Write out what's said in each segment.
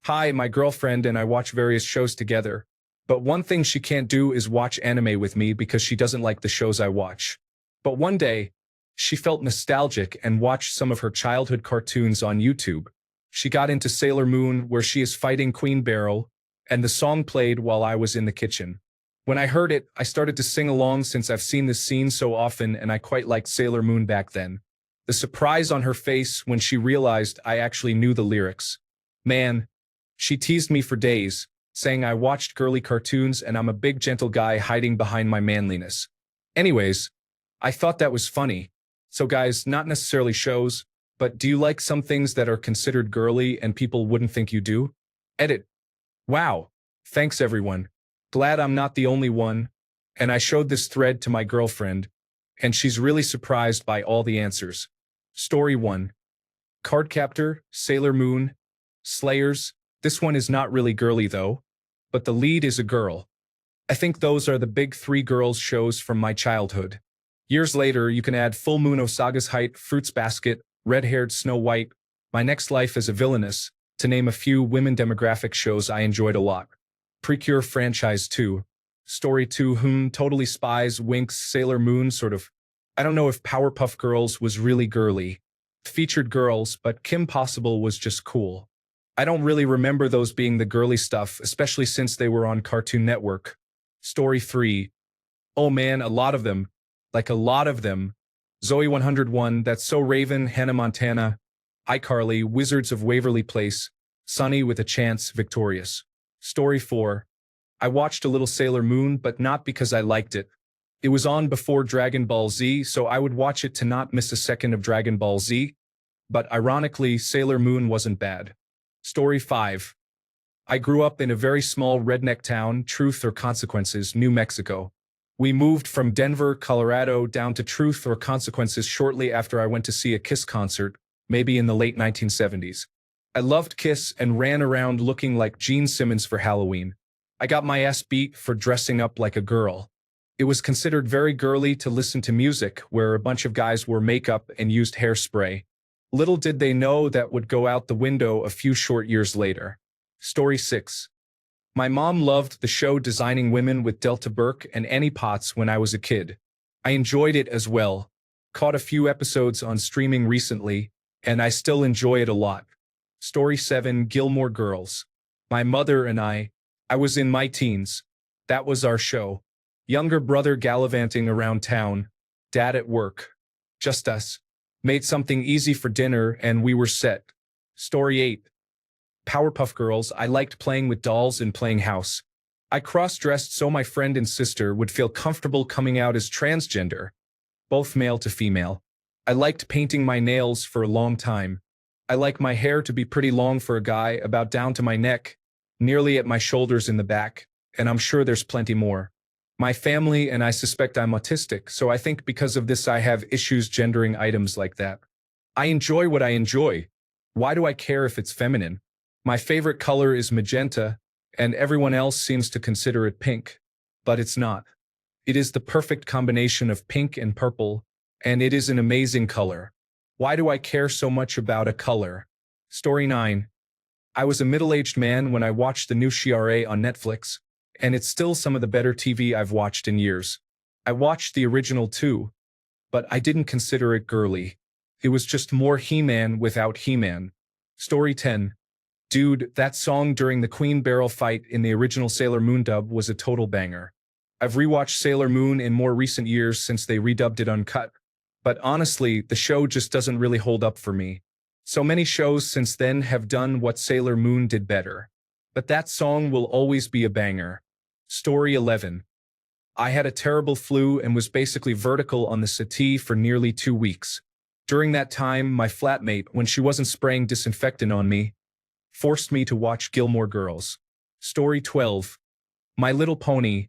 Hi, my girlfriend and I watch various shows together. But one thing she can't do is watch anime with me because she doesn't like the shows I watch. But one day, she felt nostalgic and watched some of her childhood cartoons on YouTube. She got into Sailor Moon, where she is fighting Queen Beryl, and the song played while I was in the kitchen. When I heard it, I started to sing along since I've seen this scene so often and I quite liked Sailor Moon back then. The surprise on her face when she realized I actually knew the lyrics. Man, she teased me for days, saying I watched girly cartoons and I'm a big gentle guy hiding behind my manliness. Anyways, I thought that was funny. So guys, not necessarily shows, but do you like some things that are considered girly and people wouldn't think you do? Edit. Wow. Thanks everyone. Glad I'm not the only one. And I showed this thread to my girlfriend, and she's really surprised by all the answers. Story 1. Cardcaptor, Sailor Moon, Slayers. This one is not really girly though, but the lead is a girl. I think those are the big three girls shows from my childhood. Years later, you can add Full Moon Osaga's Height, Fruits Basket, Red-Haired Snow White, My Next Life as a Villainess, to name a few women demographic shows I enjoyed a lot. Precure Franchise 2. Story 2, Totally Spies, Winx, Sailor Moon, sort of. I don't know if Powerpuff Girls was really girly. Featured girls, but Kim Possible was just cool. I don't really remember those being the girly stuff, especially since they were on Cartoon Network. Story 3. Oh man, a lot of them. Like a lot of them. Zoe 101, That's So Raven, Hannah Montana, iCarly, Wizards of Waverly Place, Sunny with a Chance, Victorious. Story 4. I watched a little Sailor Moon, but not because I liked it. It was on before Dragon Ball Z, so I would watch it to not miss a second of Dragon Ball Z. But ironically, Sailor Moon wasn't bad. Story 5. I grew up in a very small redneck town, Truth or Consequences, New Mexico. We moved from Denver, Colorado down to Truth or Consequences shortly after I went to see a Kiss concert, maybe in the late 1970s. I loved Kiss and ran around looking like Gene Simmons for Halloween. I got my ass beat for dressing up like a girl. It was considered very girly to listen to music where a bunch of guys wore makeup and used hairspray. Little did they know that would go out the window a few short years later. Story 6. My mom loved the show Designing Women with Delta Burke and Annie Potts when I was a kid. I enjoyed it as well. Caught a few episodes on streaming recently, and I still enjoy it a lot. Story 7. Gilmore Girls. My mother and I was in my teens. That was our show. Younger brother gallivanting around town, dad at work. Just us. Made something easy for dinner and we were set. Story 8. Powerpuff Girls. I liked playing with dolls and playing house. I cross-dressed so my friend and sister would feel comfortable coming out as transgender, both male to female. I liked painting my nails for a long time. I like my hair to be pretty long for a guy, about down to my neck, nearly at my shoulders in the back, and I'm sure there's plenty more. My family and I suspect I'm autistic, so I think because of this I have issues gendering items like that. I enjoy what I enjoy. Why do I care if it's feminine? My favorite color is magenta, and everyone else seems to consider it pink. But it's not. It is the perfect combination of pink and purple, and it is an amazing color. Why do I care so much about a color? Story 9. I was a middle-aged man when I watched the new Shiare on Netflix, and it's still some of the better TV I've watched in years. I watched the original too, but I didn't consider it girly. It was just more He-Man without He-Man. Story 10. Dude, that song during the Queen Beryl fight in the original Sailor Moon dub was a total banger. I've rewatched Sailor Moon in more recent years since they redubbed it uncut, but honestly, the show just doesn't really hold up for me. So many shows since then have done what Sailor Moon did better. But that song will always be a banger. Story 11. I had a terrible flu and was basically vertical on the settee for nearly 2 weeks. During that time, my flatmate, when she wasn't spraying disinfectant on me, forced me to watch Gilmore Girls. Story 12. My Little Pony.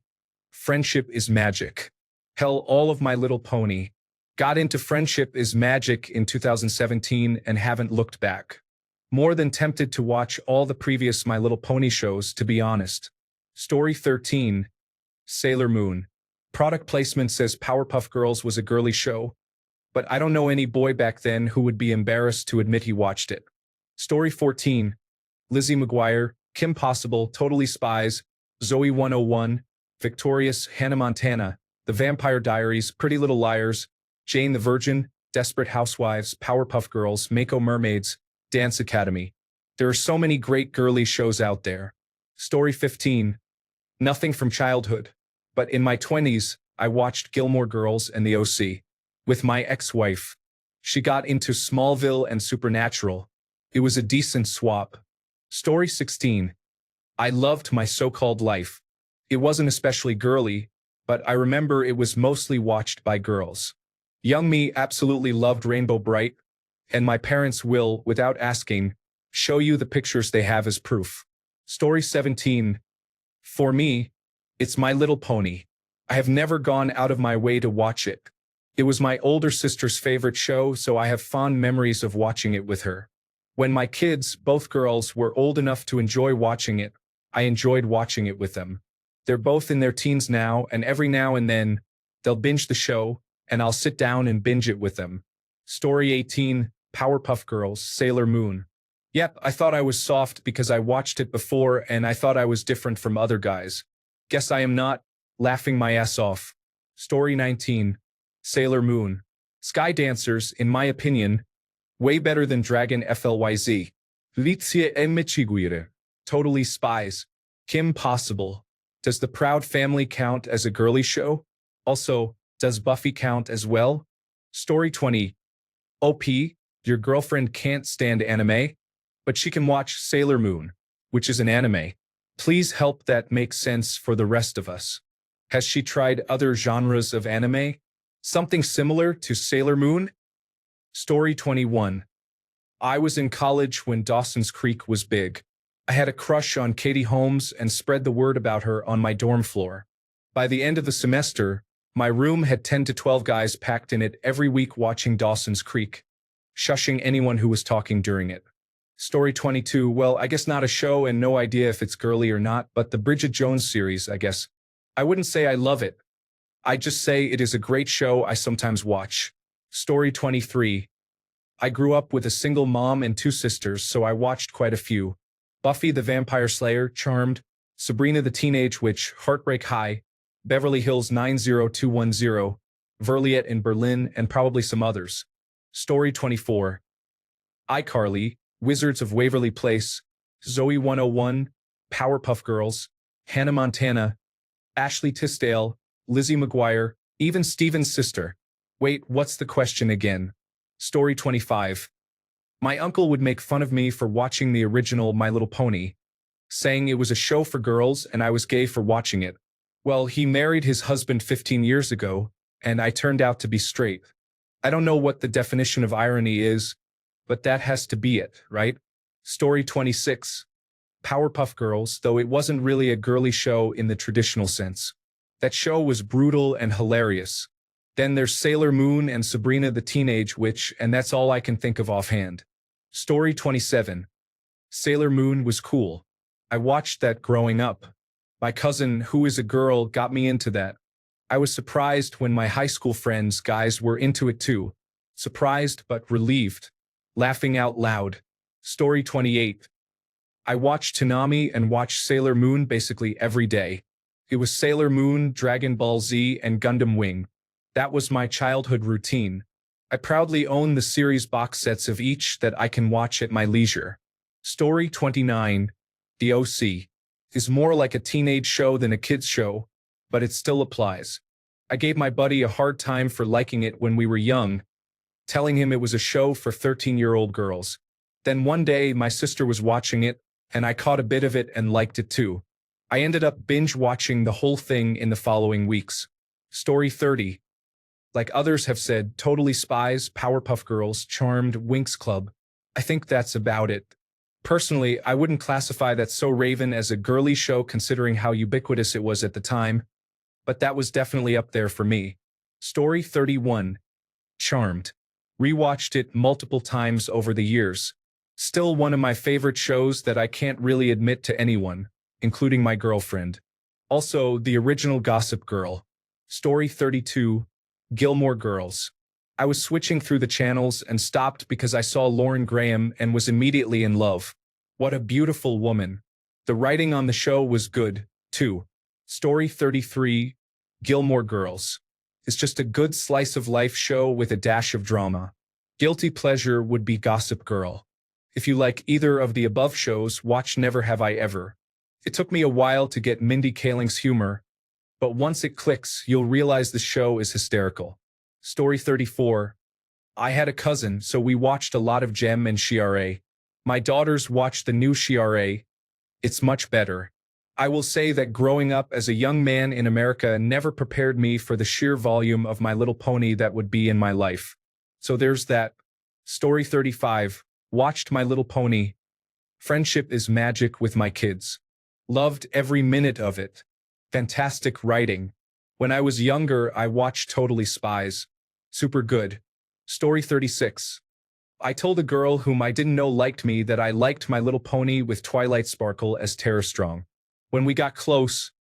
Friendship is Magic. Hell, all of My Little Pony. Got into Friendship is Magic in 2017 and haven't looked back. More than tempted to watch all the previous My Little Pony shows, to be honest. Story 13. Sailor Moon. Product placement says Powerpuff Girls was a girly show, but I don't know any boy back then who would be embarrassed to admit he watched it. Story 14. Lizzie McGuire, Kim Possible, Totally Spies, Zoe 101, Victorious, Hannah Montana, The Vampire Diaries, Pretty Little Liars, Jane the Virgin, Desperate Housewives, Powerpuff Girls, Mako Mermaids, Dance Academy. There are so many great girly shows out there. Story 15. Nothing from childhood. But in my 20s, I watched Gilmore Girls and The OC. With my ex-wife. She got into Smallville and Supernatural. It was a decent swap. Story 16. I loved my so-called life. It wasn't especially girly, but I remember it was mostly watched by girls. Young me absolutely loved Rainbow Bright, and my parents will, without asking, show you the pictures they have as proof. Story 17. For me, it's My Little Pony. I have never gone out of my way to watch it. It was my older sister's favorite show, so I have fond memories of watching it with her. When my kids, both girls, were old enough to enjoy watching it, I enjoyed watching it with them. They're both in their teens now, and every now and then, they'll binge the show, and I'll sit down and binge it with them. Story 18. Powerpuff Girls, Sailor Moon. Yep, I thought I was soft because I watched it before and I thought I was different from other guys. Guess I am not, laughing my ass off. Story 19. Sailor Moon. Sky Dancers, in my opinion, way better than Dragon Flyz. Lizzie e Michiguire. Totally Spies. Kim Possible. Does The Proud Family count as a girly show? Also, does Buffy count as well? Story 20. OP, your girlfriend can't stand anime, but she can watch Sailor Moon, which is an anime. Please help that make sense for the rest of us. Has she tried other genres of anime? Something similar to Sailor Moon? Story 21. I was in college when Dawson's Creek was big. I had a crush on Katie Holmes and spread the word about her on my dorm floor. By the end of the semester, my room had 10 to 12 guys packed in it every week watching Dawson's Creek, shushing anyone who was talking during it. Story 22, well, I guess not a show and no idea if it's girly or not, but the Bridget Jones series, I guess. I wouldn't say I love it. I just say it is a great show I sometimes watch. Story 23. I grew up with a single mom and two sisters, so I watched quite a few. Buffy the Vampire Slayer, Charmed, Sabrina the Teenage Witch, Heartbreak High, Beverly Hills 90210, Verliet in Berlin, and probably some others. Story 24. iCarly, Wizards of Waverly Place, Zoe 101, Powerpuff Girls, Hannah Montana, Ashley Tisdale, Lizzie McGuire, even Steven's sister. Wait, what's the question again? Story 25. My uncle would make fun of me for watching the original My Little Pony, saying it was a show for girls and I was gay for watching it. Well, he married his husband 15 years ago, and I turned out to be straight. I don't know what the definition of irony is, but that has to be it, right? Story 26. Powerpuff Girls, though it wasn't really a girly show in the traditional sense. That show was brutal and hilarious. Then there's Sailor Moon and Sabrina the Teenage Witch, and that's all I can think of offhand. Story 27. Sailor Moon was cool. I watched that growing up. My cousin, who is a girl, got me into that. I was surprised when my high school friends, guys, were into it too. Surprised but relieved. Laughing out loud. Story 28. I watched Toonami and watched Sailor Moon basically every day. It was Sailor Moon, Dragon Ball Z, and Gundam Wing. That was my childhood routine. I proudly own the series box sets of each that I can watch at my leisure. Story 29. The OC is more like a teenage show than a kid's show, but it still applies. I gave my buddy a hard time for liking it when we were young, telling him it was a show for 13-year-old girls. Then one day my sister was watching it, and I caught a bit of it and liked it too. I ended up binge-watching the whole thing in the following weeks. Story 30. Like others have said, Totally Spies, Powerpuff Girls, Charmed, Winx Club. I think that's about it. Personally, I wouldn't classify That's So Raven as a girly show considering how ubiquitous it was at the time, but that was definitely up there for me. Story 31. Charmed. Rewatched it multiple times over the years. Still one of my favorite shows that I can't really admit to anyone, including my girlfriend. Also, the original Gossip Girl. Story 32. Gilmore Girls. I was switching through the channels and stopped because I saw Lauren Graham and was immediately in love. What a beautiful woman. The writing on the show was good, too. Story 33, Gilmore Girls. It's just a good slice of life show with a dash of drama. Guilty pleasure would be Gossip Girl. If you like either of the above shows, watch Never Have I Ever. It took me a while to get Mindy Kaling's humor, but once it clicks, you'll realize the show is hysterical. Story 34. I had a cousin, so we watched a lot of Gem and Shiare. My daughters watched the new Shiare. It's much better. I will say that growing up as a young man in America never prepared me for the sheer volume of My Little Pony that would be in my life. So there's that. Story 35. Watched My Little Pony. Friendship is magic with my kids. Loved every minute of it. Fantastic writing. When I was younger, I watched Totally Spies. Super good. Story 36. I told a girl whom I didn't know liked me that I liked My Little Pony with Twilight Sparkle as Tara Strong. When we got close,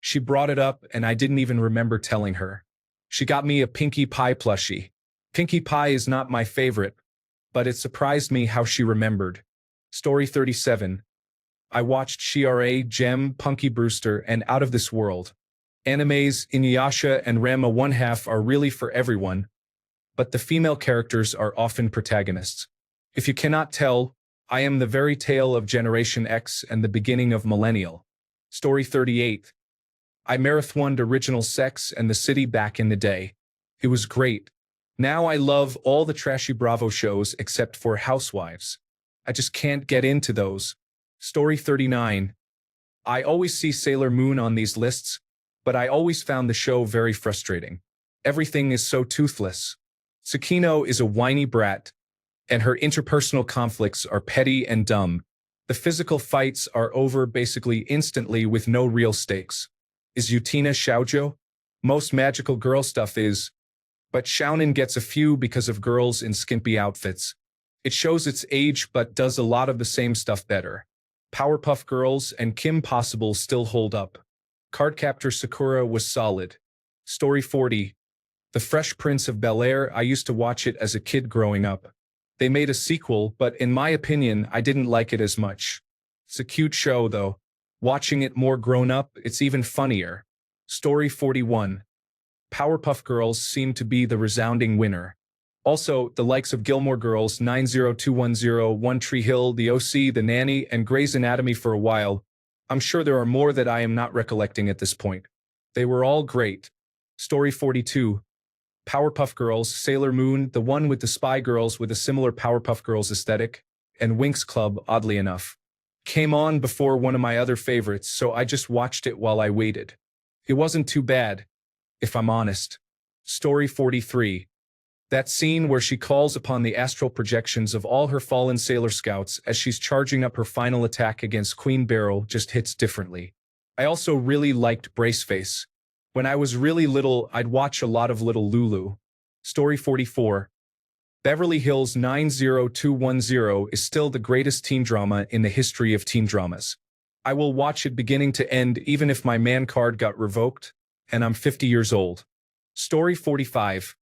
she brought it up and I didn't even remember telling her. She got me a Pinkie Pie plushie. Pinkie Pie is not my favorite, but it surprised me how she remembered. Story 37. I watched Shiare, Gem, Punky Brewster, and Out of This World. Animes, Inuyasha and Ranma 1/2 are really for everyone, but the female characters are often protagonists. If you cannot tell, I am the very tail of Generation X and the beginning of Millennial. Story 38. I marathoned Original Sex and The City back in the day. It was great. Now I love all the trashy Bravo shows except for Housewives. I just can't get into those. Story 39. I always see Sailor Moon on these lists, but I always found the show very frustrating. Everything is so toothless. Tsukino is a whiny brat, and her interpersonal conflicts are petty and dumb. The physical fights are over basically instantly with no real stakes. Is Utina shoujo? Most magical girl stuff is, but Shounen gets a few because of girls in skimpy outfits. It shows its age but does a lot of the same stuff better. Powerpuff Girls and Kim Possible still hold up. Cardcaptor Sakura was solid. Story 40. The Fresh Prince of Bel-Air. I used to watch it as a kid growing up. They made a sequel, but in my opinion, I didn't like it as much. It's a cute show, though. Watching it more grown up, it's even funnier. Story 41. Powerpuff Girls seem to be the resounding winner. Also, the likes of Gilmore Girls, 90210, One Tree Hill, The OC, The Nanny, and Grey's Anatomy for a while. I'm sure there are more that I am not recollecting at this point. They were all great. Story 42. Powerpuff Girls, Sailor Moon, the one with the spy girls with a similar Powerpuff Girls aesthetic, and Winx Club, oddly enough. Came on before one of my other favorites, so I just watched it while I waited. It wasn't too bad, if I'm honest. Story 43. That scene where she calls upon the astral projections of all her fallen Sailor Scouts as she's charging up her final attack against Queen Beryl just hits differently. I also really liked Braceface. When I was really little, I'd watch a lot of Little Lulu. Story 44. Beverly Hills 90210 is still the greatest teen drama in the history of teen dramas. I will watch it beginning to end even if my man card got revoked, and I'm 50 years old. Story 45.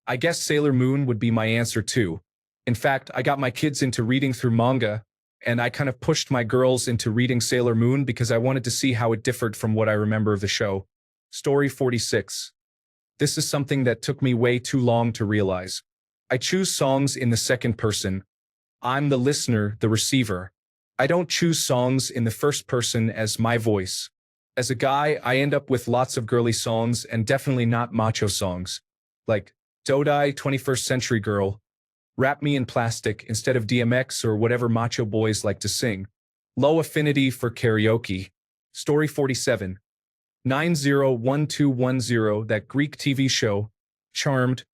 I guess Sailor Moon would be my answer too. In fact, I got my kids into reading through manga, and I kind of pushed my girls into reading Sailor Moon because I wanted to see how it differed from what I remember of the show. Story 46. This is something that took me way too long to realize. I choose songs in the second person. I'm the listener, the receiver. I don't choose songs in the first person as my voice. As a guy, I end up with lots of girly songs and definitely not macho songs. Like, Dodai, 21st Century Girl, Wrap Me in Plastic instead of DMX or whatever macho boys like to sing. Low affinity for karaoke. Story 47. 901210, that Greek TV show, Charmed,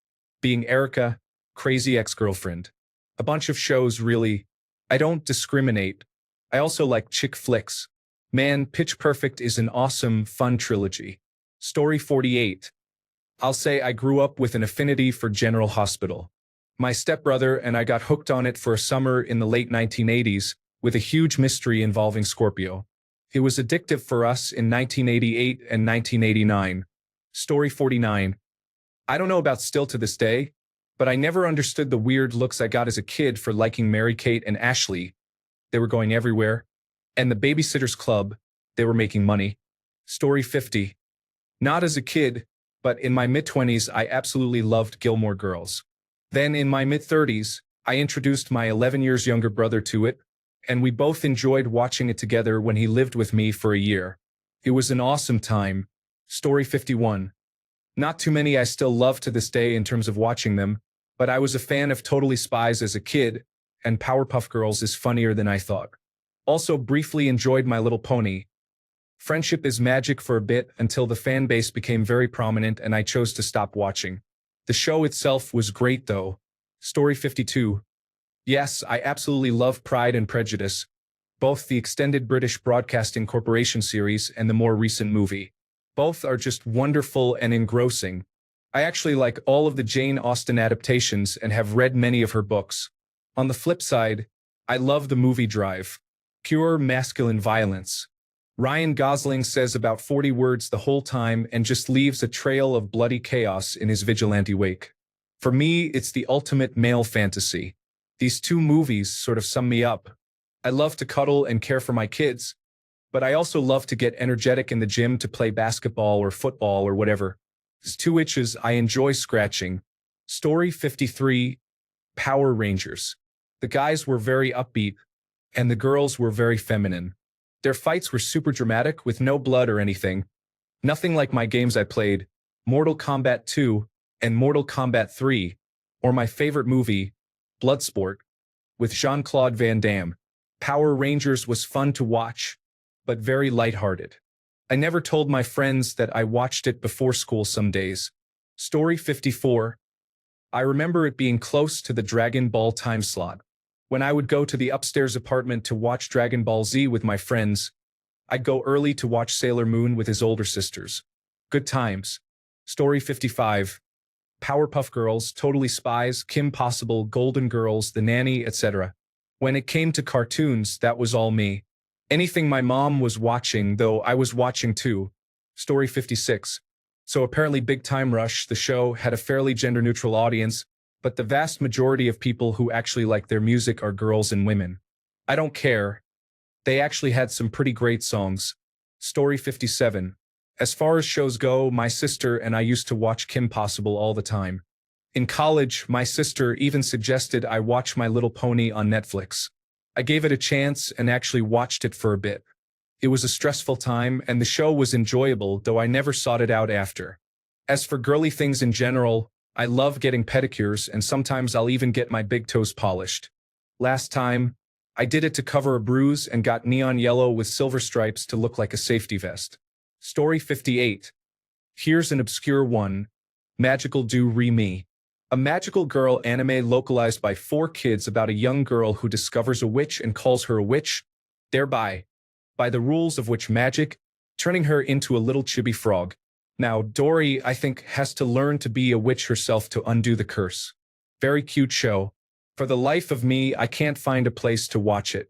being Erica, crazy ex-girlfriend. A bunch of shows really. I don't discriminate. I also like chick flicks. Man, Pitch Perfect is an awesome, fun trilogy. Story 48. I'll say I grew up with an affinity for General Hospital. My stepbrother and I got hooked on it for a summer in the late 1980s with a huge mystery involving Scorpio. It was addictive for us in 1988 and 1989. Story 49. I don't know about still to this day, but I never understood the weird looks I got as a kid for liking Mary-Kate and Ashley. they were going everywhere. And the Babysitter's Club, they were making money. Story 50. Not as a kid, but in my mid-20s, I absolutely loved Gilmore Girls. Then in my mid-30s, I introduced my 11 years younger brother to it, and we both enjoyed watching it together when he lived with me for a year. It was an awesome time. Story 51. Not too many I still love to this day in terms of watching them, but I was a fan of Totally Spies as a kid, and Powerpuff Girls is funnier than I thought. Also briefly enjoyed My Little Pony. Friendship is Magic for a bit until the fan base became very prominent and I chose to stop watching. The show itself was great though. Story 52. Yes, I absolutely love Pride and Prejudice, both the extended British Broadcasting Corporation series and the more recent movie. Both are just wonderful and engrossing. I actually like all of the Jane Austen adaptations and have read many of her books. On the flip side, I love the movie Drive. Pure masculine violence. Ryan Gosling says about 40 words the whole time and just leaves a trail of bloody chaos in his vigilante wake. For me, it's the ultimate male fantasy. These two movies sort of sum me up. I love to cuddle and care for my kids, but I also love to get energetic in the gym to play basketball or football or whatever. There's two itches I enjoy scratching. Story 53. Power Rangers. The guys were very upbeat, and the girls were very feminine. Their fights were super dramatic with no blood or anything. Nothing like my games I played, Mortal Kombat 2 and Mortal Kombat 3, or my favorite movie, Bloodsport, with Jean-Claude Van Damme. Power Rangers was fun to watch, but very lighthearted. I never told my friends that I watched it before school some days. Story 54. I remember it being close to the Dragon Ball time slot. When I would go to the upstairs apartment to watch Dragon Ball Z with my friends, I'd go early to watch Sailor Moon with his older sisters. Good times. Story 55. Powerpuff Girls, Totally Spies, Kim Possible, Golden Girls, The Nanny, etc. When it came to cartoons, that was all me. Anything my mom was watching, though I was watching too. Story 56. So apparently Big Time Rush, the show, had a fairly gender-neutral audience, but the vast majority of people who actually like their music are girls and women. I don't care. They actually had some pretty great songs. Story 57. As far as shows go, my sister and I used to watch Kim Possible all the time. In college, my sister even suggested I watch My Little Pony on Netflix. I gave it a chance and actually watched it for a bit. It was a stressful time and the show was enjoyable, though I never sought it out after. As for girly things in general, I love getting pedicures and sometimes I'll even get my big toes polished. Last time, I did it to cover a bruise and got neon yellow with silver stripes to look like a safety vest. Story 58. Here's an obscure one. Magical Do-Re-Mi. A magical girl anime localized by 4 kids about a young girl who discovers a witch and calls her a witch, thereby, by the rules of witch magic, turning her into a little chibi frog. Now, Dory, I think, has to learn to be a witch herself to undo the curse. Very cute show. For the life of me, I can't find a place to watch it.